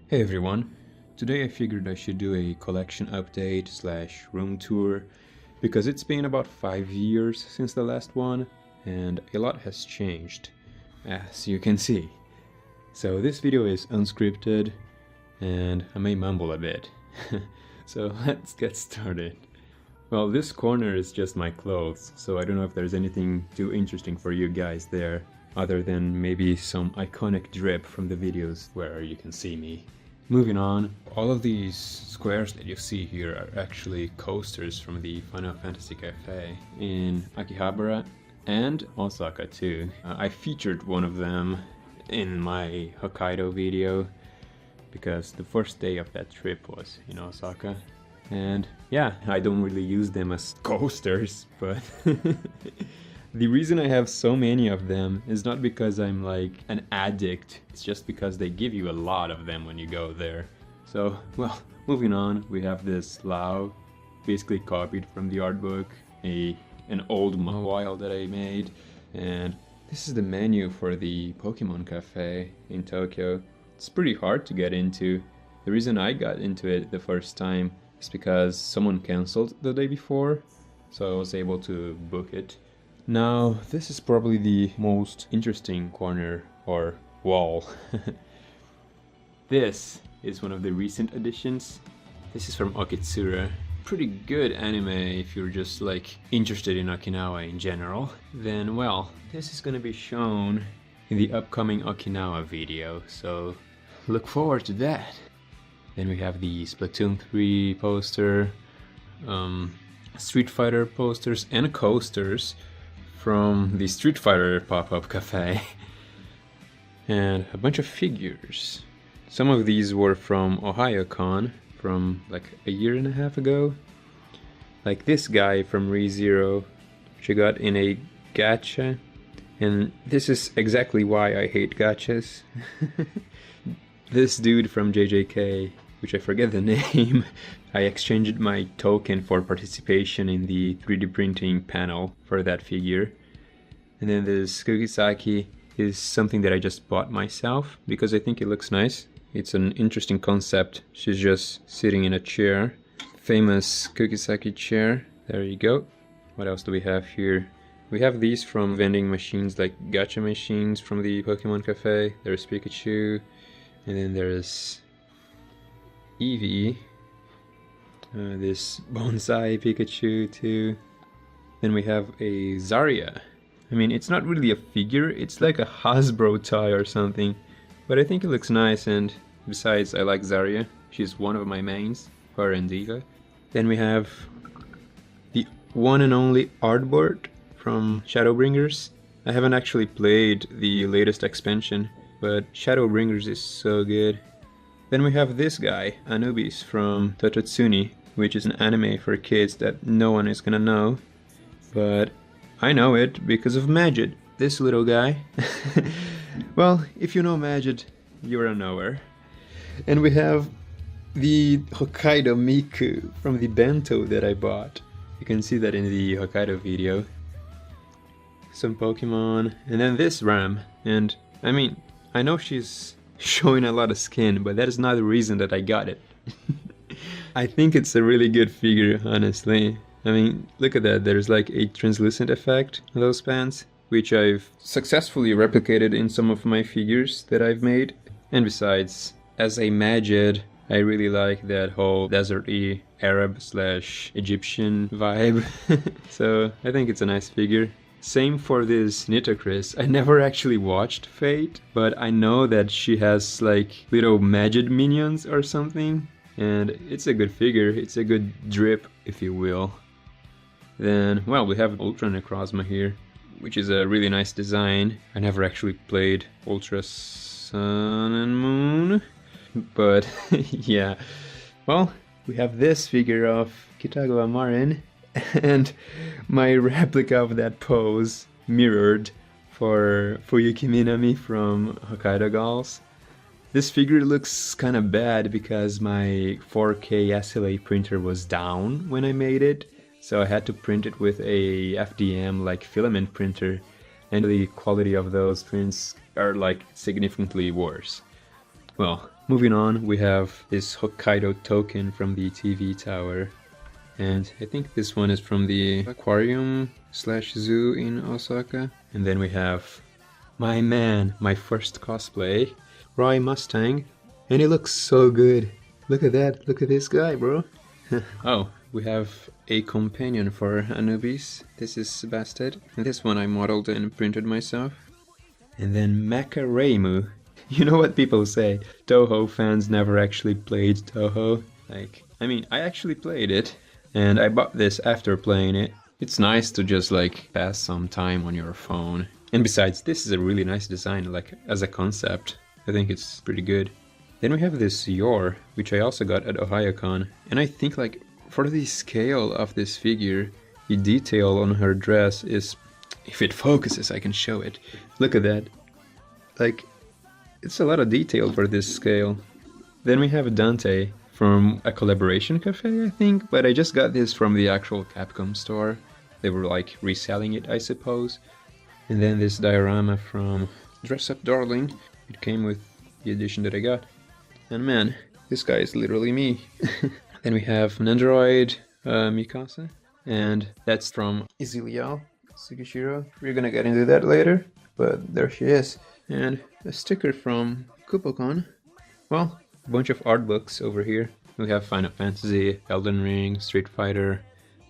Hey everyone, today I figured I should do a collection update slash room tour because it's been about 5 years since the last one and a lot has changed, as you can see. So this video is unscripted and I may mumble a bit. So let's get started. Well, this corner is just my clothes, so I don't know if there's anything too interesting for you guys there, other than maybe some iconic drip from the videos where you can see me. Moving on, all of these squares that you see here are actually coasters from the Final Fantasy Cafe in Akihabara and Osaka too. I featured one of them in my Hokkaido video because the first day of that trip was in Osaka. And yeah, I don't really use them as coasters, but the reason I have so many of them is not because I'm like an addict, it's just because they give you a lot of them when you go there. So, well, moving on, we have this Lao, basically copied from the art book, an old mobile that I made, and this is the menu for the Pokemon Cafe in Tokyo. It's pretty hard to get into. The reason I got into it the first time is because someone cancelled the day before, so I was able to book it. Now, this is probably the most interesting corner or wall. This is one of the recent additions. This is from Okitsura. Pretty good anime if you're just like interested in Okinawa in general. Then, well, this is gonna be shown in the upcoming Okinawa video, so look forward to that. Then we have the Splatoon 3 poster, Street Fighter posters and coasters from the Street Fighter pop-up cafe, and a bunch of figures. Some of these were from OhioCon from like a year and a half ago, like this guy from ReZero, which I got in a gacha, and this is exactly why I hate gachas. This dude from JJK, which I forget the name, I exchanged my token for participation in the 3D printing panel for that figure. And then this Kugisaki is something that I just bought myself because I think it looks nice. It's an interesting concept. She's just sitting in a chair. Famous Kugisaki chair. There you go. What else do we have here? We have these from vending machines, like gacha machines from the Pokemon Cafe. There's Pikachu. And then there's Eevee. This bonsai Pikachu too. Then we have a Zarya. I mean, it's not really a figure, it's like a Hasbro toy or something. But I think it looks nice, and besides, I like Zarya. She's one of my mains, her and Diva. Then we have the one and only artboard from Shadowbringers. I haven't actually played the latest expansion, but Shadowbringers is so good. Then we have this guy, Anubis from Tototsuni, which is an anime for kids that no one is gonna know, but I know it because of Majid, this little guy. Well, if you know Majid, you're a knower. And we have the Hokkaido Miku from the bento that I bought. You can see that in the Hokkaido video. Some Pokemon, and then this Ram, and I mean, I know she's showing a lot of skin, but that is not the reason that I got it. I think it's a really good figure, honestly. I mean, look at that, there's like a translucent effect on those pants, which I've successfully replicated in some of my figures that I've made. And besides, as a Majid, I really like that whole desert-y Arab/Egyptian vibe. So I think it's a nice figure. Same for this Nitocris. I never actually watched Fate, but I know that she has like little Majid minions or something, and it's a good figure, it's a good drip, if you will. Then, well, we have Ultra Necrozma here, which is a really nice design. I never actually played Ultra Sun and Moon, but yeah. Well, we have this figure of Kitagawa Marin, and my replica of that pose mirrored for Fuyuki Minami from Hokkaido Gals. This figure looks kinda bad because my 4K SLA printer was down when I made it, so I had to print it with a FDM like filament printer, and the quality of those prints are like significantly worse. Well, Moving on, we have this Hokkaido token from the TV tower. And I think this one is from the aquarium slash zoo in Osaka. And then we have my man, my first cosplay, Roy Mustang. And he looks so good. Look at that, look at this guy, bro. Oh, we have a companion for Anubis. This is Bastard. And this one I modeled and printed myself. And then Mecha Reimu. You know what people say, Toho fans never actually played Toho. Like, I mean, I actually played it. And I bought this after playing it. It's nice to just like pass some time on your phone. And besides, this is a really nice design, like as a concept. I think it's pretty good. Then we have this Yor, which I also got at OhioCon. And I think like for the scale of this figure, the detail on her dress is, if it focuses, I can show it. Look at that. Like, it's a lot of detail for this scale. Then we have Dante from a collaboration cafe, I think, but I just got this from the actual Capcom store. They were like reselling it, I suppose. And then this diorama from Dress Up Darling. It came with the edition that I got. And man, this guy is literally me. Then we have an android, Mikasa, and that's from Izilial Sugishiro. We're gonna get into that later, but there she is. And a sticker from Kupokon. Well, a bunch of art books over here. We have Final Fantasy, Elden Ring, Street Fighter,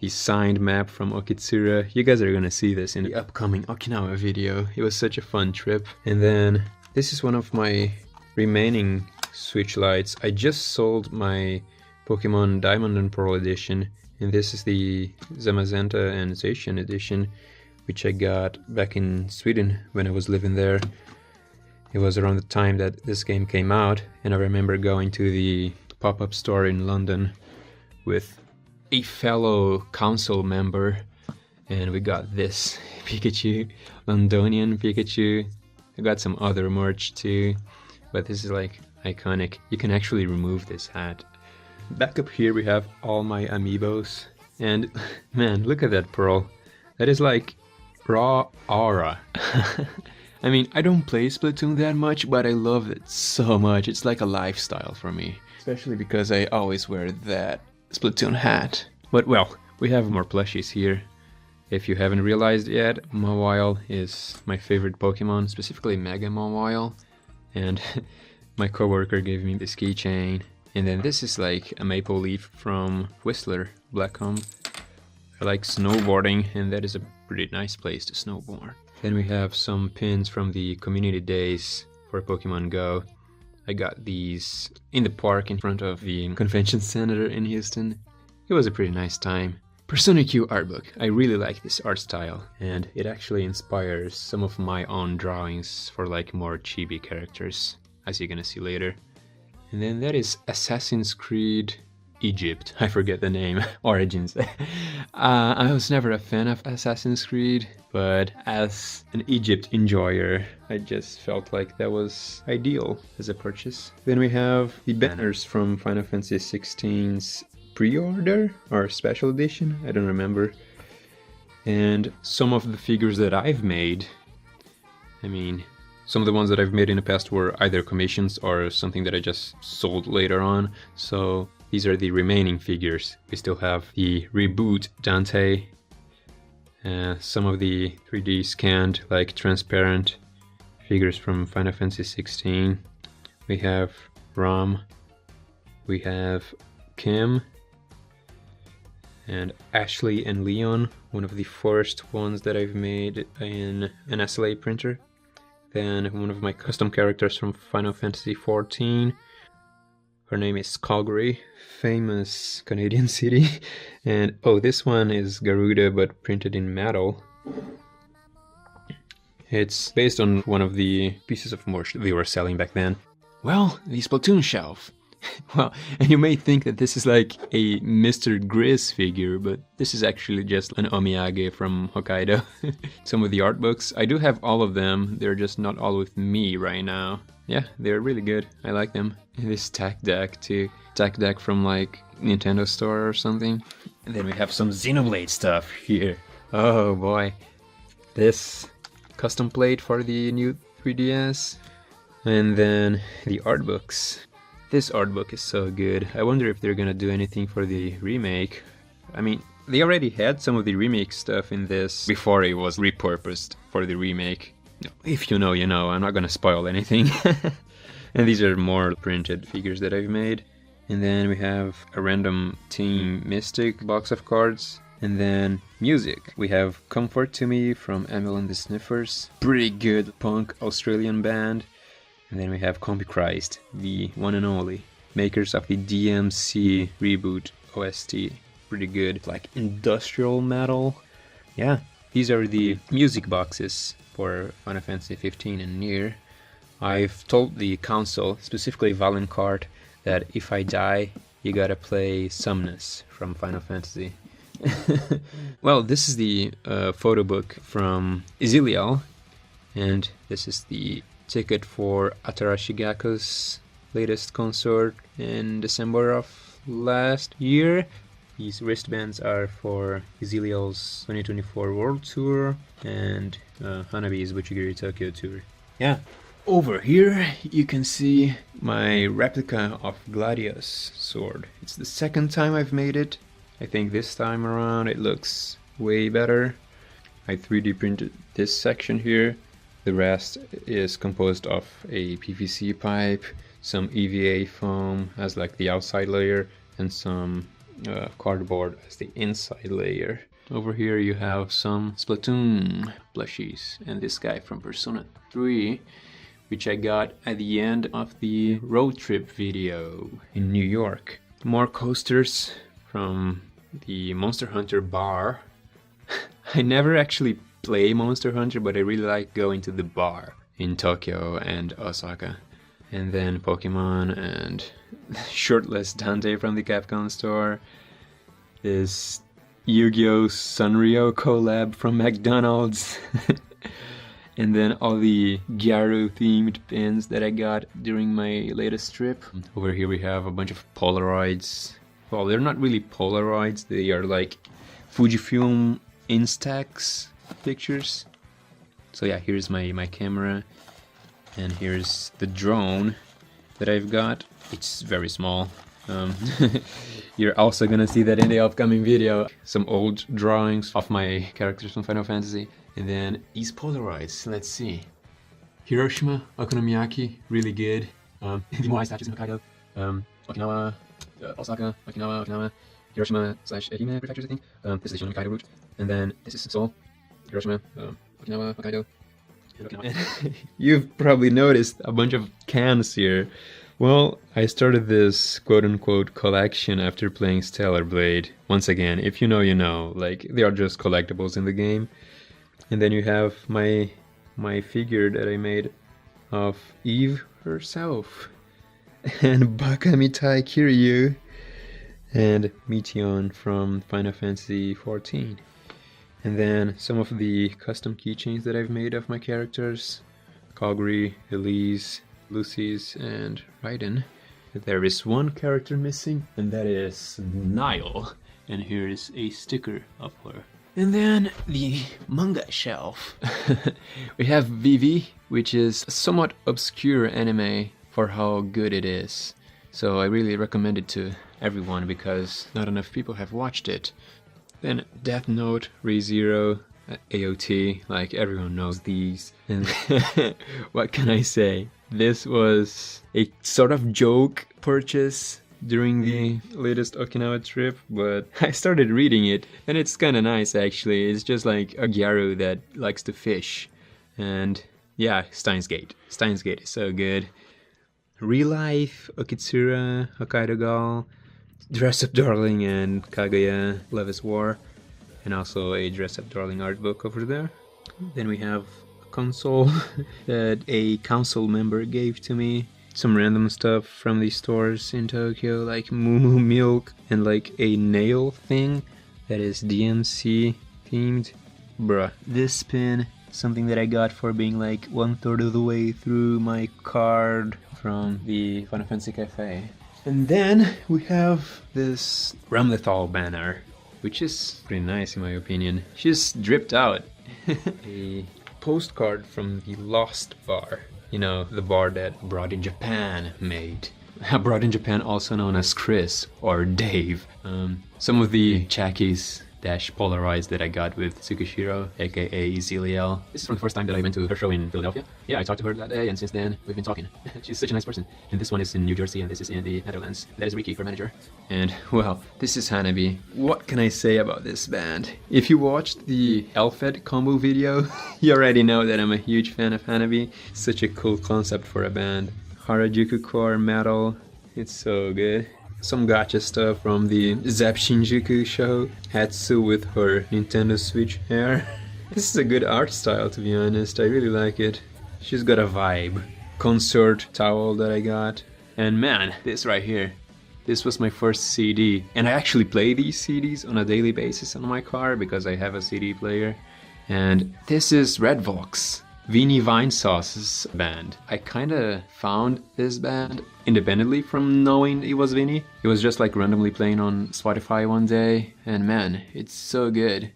the signed map from Okitsura. You guys are gonna see this in the upcoming Okinawa video. It was such a fun trip. And then this is one of my remaining Switch lights. I just sold my Pokemon Diamond and Pearl edition, and this is the Zamazenta and Zacian edition, which I got back in Sweden when I was living there. It was around the time that this game came out, and I remember going to the pop-up store in London with a fellow council member, and we got this Pikachu, Londonian Pikachu. I got some other merch too, but this is like iconic. You can actually remove this hat. Back up here we have all my amiibos, and man, look at that pearl. That is like raw aura. I mean, I don't play Splatoon that much, but I love it so much. It's like a lifestyle for me, especially because I always wear that Splatoon hat. But well, we have more plushies here. If you haven't realized yet, Mawile is my favorite Pokemon, specifically Mega Mawile. And my coworker gave me this keychain. And then this is like a maple leaf from Whistler, Blackham. I like snowboarding, and that is a pretty nice place to snowboard. Then we have some pins from the community days for Pokemon Go. I got these in the park in front of the convention center in Houston. It was a pretty nice time. Persona Q art book. I really like this art style, and it actually inspires some of my own drawings for like more chibi characters, as you're gonna see later. And then that is Assassin's Creed Egypt. I forget the name. Origins. I was never a fan of Assassin's Creed, but as an Egypt enjoyer, I just felt like that was ideal as a purchase. Then we have the banners from Final Fantasy XVI's pre-order or special edition, I don't remember. And some of the figures that I've made, I mean, some of the ones that I've made in the past were either commissions or something that I just sold later on. So these are the remaining figures. We still have the Reboot Dante, some of the 3D scanned, like transparent figures from Final Fantasy 16. We have Rom, we have Kim, and Ashley and Leon, one of the first ones that I've made in an SLA printer. Then one of my custom characters from Final Fantasy XIV. Her name is Calgary, famous Canadian city. And oh, this one is Garuda but printed in metal. It's based on one of the pieces of merch we were selling back then. Well, the Splatoon shelf. Well, and you may think that this is like a Mr. Grizz figure, but this is actually just an omiyage from Hokkaido. Some of the art books, I do have all of them, they're just not all with me right now. Yeah, they're really good, I like them. And this tack deck too, tack deck from like Nintendo store or something. And then we have some Xenoblade stuff here. Oh boy, this custom plate for the new 3DS. And then the art books. This art book is so good. I wonder if they're gonna do anything for the remake. I mean, they already had some of the remake stuff in this before it was repurposed for the remake. If you know, you know. I'm not gonna spoil anything. And these are more printed figures that I've made. And then we have a random Team Mystic box of cards. And then music. We have Comfort to Me from Emil and the Sniffers. Pretty good punk Australian band. And then we have Combi Christ, the one and only. Makers of the DMC reboot OST. Pretty good. Like industrial metal. Yeah, these are the music boxes for Final Fantasy 15 and near. I've told the council, specifically Valencart, that if I die, you gotta play Sumnus from Final Fantasy. Well, this is the photo book from Izilial, and this is the ticket for Atarashigaku's latest concert in December of last year. These wristbands are for Izilial's 2024 World Tour and Hanabi's Buchigiri Tokyo Tour. Yeah. Over here you can see my replica of Gladius sword. It's the second time I've made it. I think this time around it looks way better. I 3D printed this section here. The rest is composed of a PVC pipe, some EVA foam as like the outside layer, and some cardboard as the inside layer. Over here you have some Splatoon plushies and this guy from Persona 3, which I got at the end of the road trip video in New York. More coasters from the Monster Hunter bar. I never actually play Monster Hunter, but I really like going to the bar in Tokyo and Osaka. And then Pokemon and shirtless Dante from the Capcom store. This Yu-Gi-Oh! Sanrio collab from McDonald's. And then all the Gyaru themed pins that I got during my latest trip. Over here we have a bunch of Polaroids. Well, they're not really Polaroids, they are like Fujifilm Instax pictures. So yeah, here's my camera. And here's the drone that I've got. It's very small. You're also gonna see that in the upcoming video. Some old drawings of my characters from Final Fantasy. And then these Polaroids, let's see. Hiroshima, Okonomiyaki, really good. The Moai statues in Hokkaido. Okinawa, Osaka, Okinawa, Hiroshima / Ehime prefectures, I think. This is the Shonan Hokkaido route. And then this is Seoul, Hiroshima, Okinawa, Hokkaido. You've probably noticed a bunch of cans here. Well, I started this quote-unquote collection after playing Stellar Blade. Once again, if you know, you know. Like, they are just collectibles in the game. And then you have my figure that I made of Eve herself. And Bakamitai Kiryu. And Meteon from Final Fantasy XIV. And then some of the custom keychains that I've made of my characters. Kaguri, Elise, Lucy's, and Raiden. There is one character missing, and that is Nile. And here is a sticker of her. And then the manga shelf. We have Vivi, which is a somewhat obscure anime for how good it is. So I really recommend it to everyone because not enough people have watched it. Then Death Note, Re:Zero, AOT, like everyone knows these. And what can I say? This was a sort of joke purchase during the latest Okinawa trip, but I started reading it and it's kind of nice actually. It's just like a Gyaru that likes to fish. And yeah, Steins Gate. Steins Gate is so good. Real Life, Okitsura, Hokkaido Gal, Dress Up Darling, and Kaguya Love is War. And also a Dress Up Darling art book over there. Then we have a console that a council member gave to me. Some random stuff from these stores in Tokyo, like Moo Moo Milk and like a nail thing that is DMC themed. Bruh. This pin, something that I got for being like 1/3 of the way through my card from the Final Fantasy Cafe. And then we have this Ramlethal banner, which is pretty nice in my opinion. She's dripped out. A postcard from the Lost Bar. You know, the bar that Broad in Japan made. abroad in Japan also known as Chris or Dave. Some of the Chakis Polaroids that I got with Tsukishiro, aka Ziliel. This is from the first time that I went to her show in Philadelphia. Yeah, I talked to her that day, and since then we've been talking. She's such a nice person. And this one is in New Jersey, and this is in the Netherlands. That is Ricky, for manager. And well, this is Hanabi. What can I say about this band? If you watched the Elfed combo video, you already know that I'm a huge fan of Hanabi. Such a cool concept for a band. Harajuku core metal. It's so good. Some gacha stuff from the Zap Shinjuku show. Hatsu with her Nintendo Switch hair. This is a good art style, to be honest. I really like it. She's got a vibe. Concert towel that I got. And man, this right here. This was my first CD. And I actually play these CDs on a daily basis on my car because I have a CD player. And this is Red Vox, Vinny Vinesauce's band. I kinda found this band independently from knowing it was Vinny. It was just like randomly playing on Spotify one day, and man, it's so good.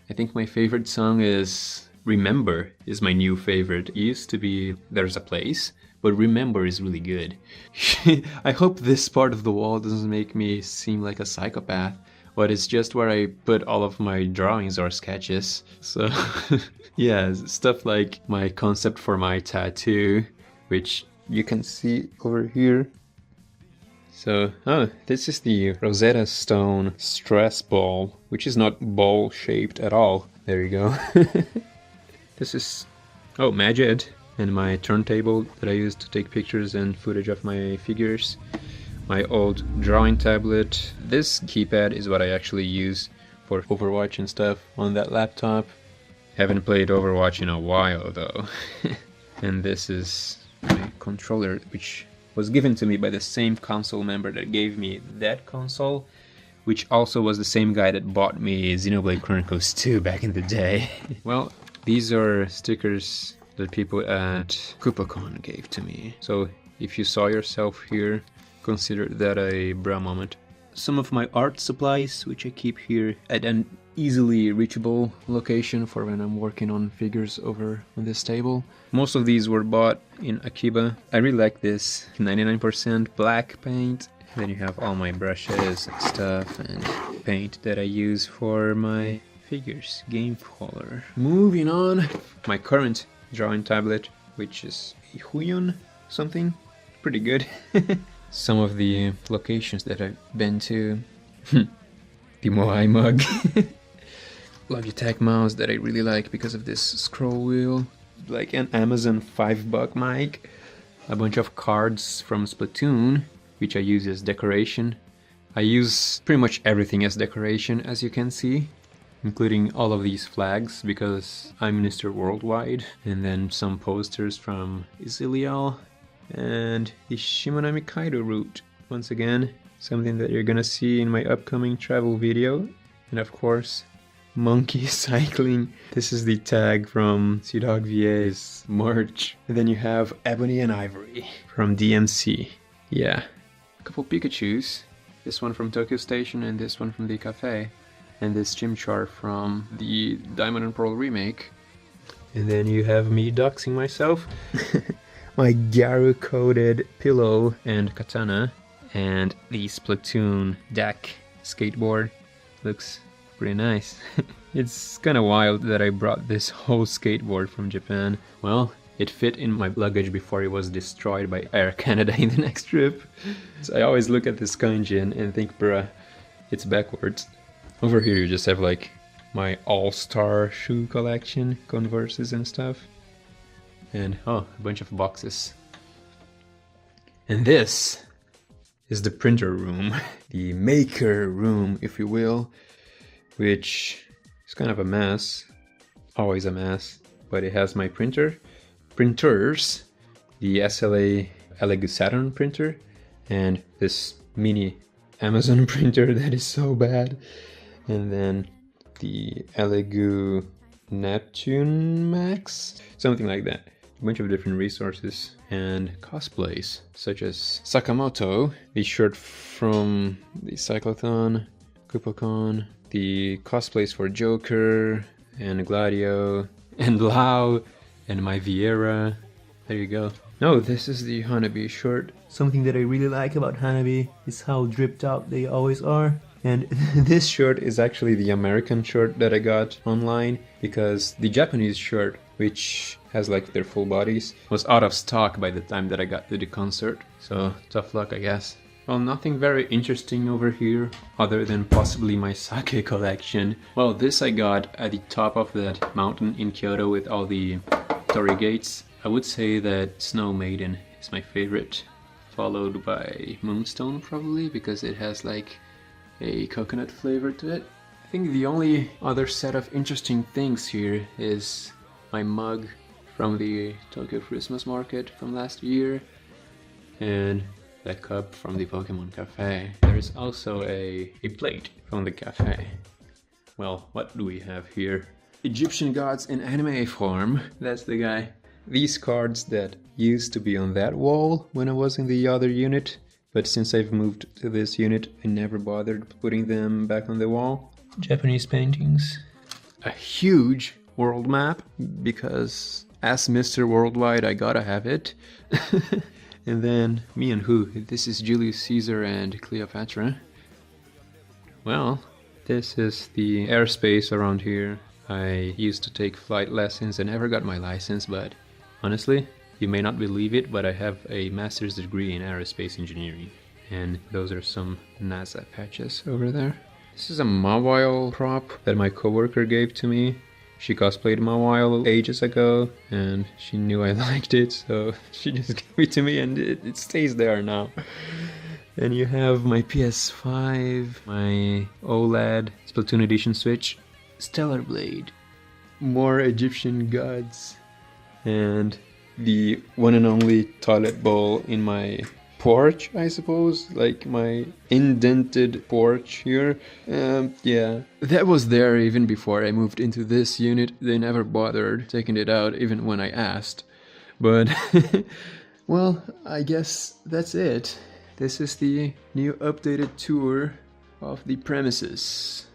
I think my favorite song is Remember is my new favorite. It used to be There's a Place, but Remember is really good. I hope this part of the wall doesn't make me seem like a psychopath, but it's just where I put all of my drawings or sketches. So yeah, stuff like my concept for my tattoo, which you can see over here. So, oh, this is the Rosetta Stone stress ball, which is not ball shaped at all. There you go. This is, oh, Majid, and my turntable that I use to take pictures and footage of my figures. My old drawing tablet. This keypad is what I actually use for Overwatch and stuff on that laptop. Haven't played Overwatch in a while though. And this is my controller, which was given to me by the same console member that gave me that console, which also was the same guy that bought me Xenoblade Chronicles 2 back in the day. Well, these are stickers that people at KupaCon gave to me. So if you saw yourself here, consider that a bra moment. Some of my art supplies, which I keep here at an easily reachable location for when I'm working on figures over on this table. Most of these were bought in Akiba. I really like this 99% black paint. Then you have all my brushes and stuff and paint that I use for my figures. Game color. Moving on. My current drawing tablet, which is Huion something. Pretty good. Some of the locations that I've been to. The Moai mug. Logitech mouse that I really like because of this scroll wheel. Like an Amazon $5 mic. A bunch of cards from Splatoon, which I use as decoration. I use pretty much everything as decoration, as you can see, including all of these flags because I'm Mr. Worldwide. And then some posters from Ziliel and the Shimonami Kaido route. Once again, something that you're gonna see in my upcoming travel video. And of course, monkey cycling. This is the tag from Sea Dog VA's merch. And then you have Ebony and Ivory from DMC. Yeah. A couple Pikachus. This one from Tokyo Station and this one from the cafe. And this Chimchar from the Diamond and Pearl remake. And then you have me doxing myself. My Gyaru coated pillow and katana. And the Splatoon deck skateboard. Looks pretty nice. It's kind of wild that I brought this whole skateboard from Japan. Well, it fit in my luggage before it was destroyed by Air Canada in the next trip. So I always look at this kanji and think, bruh, it's backwards. Over here you just have like my all-star shoe collection, Converses and stuff. And oh, a bunch of boxes. And this is the printer room, the maker room, if you will, which is kind of a mess, always a mess, but it has my printers, the SLA Elegoo Saturn printer, and this mini Amazon printer that is so bad, and then the Elegoo Neptune Max, something like that. A bunch of different resources and cosplays, such as Sakamoto, the shirt from the Cyclothon, KupaCon, the cosplays for Joker, and Gladio, and Lau, and my Vieira. There you go. No, this is the Hanabi shirt Something that I really like about Hanabi is how dripped out they always are. And this shirt is actually the American shirt that I got online, because the Japanese shirt, which has like their full bodies, was out of stock by the time that I got to the concert. So tough luck, I guess. Well, nothing very interesting over here, other than possibly my sake collection. Well, this I got at the top of that mountain in Kyoto with all the torii gates. I would say that Snow Maiden is my favorite, followed by Moonstone probably, because it has like a coconut flavor to it. I think the only other set of interesting things here is my mug from the Tokyo Christmas market from last year, and that cup from the Pokemon Cafe. There is also a plate from the cafe. Well, what do we have here? Egyptian gods in anime form. That's the guy. These cards that used to be on that wall when I was in the other unit, but since I've moved to this unit, I never bothered putting them back on the wall. Japanese paintings. A huge world map, because as Mr. Worldwide I gotta have it. And then me and who? This is Julius Caesar and Cleopatra. Well, this is the airspace around here. I used to take flight lessons and never got my license, but honestly, you may not believe it, but I have a master's degree in aerospace engineering. And those are some NASA patches over there. This is a Mawile prop that my coworker gave to me. She cosplayed Mawile ages ago, and she knew I liked it, so she just gave it to me, and it stays there now. And you have my PS5, my OLED Splatoon Edition Switch, Stellar Blade, more Egyptian gods, and the one and only toilet bowl in my porch, I suppose, like my indented porch here. Yeah, that was there even before I moved into this unit. They never bothered taking it out even when I asked. But well, I guess that's it. This is the new updated tour of the premises.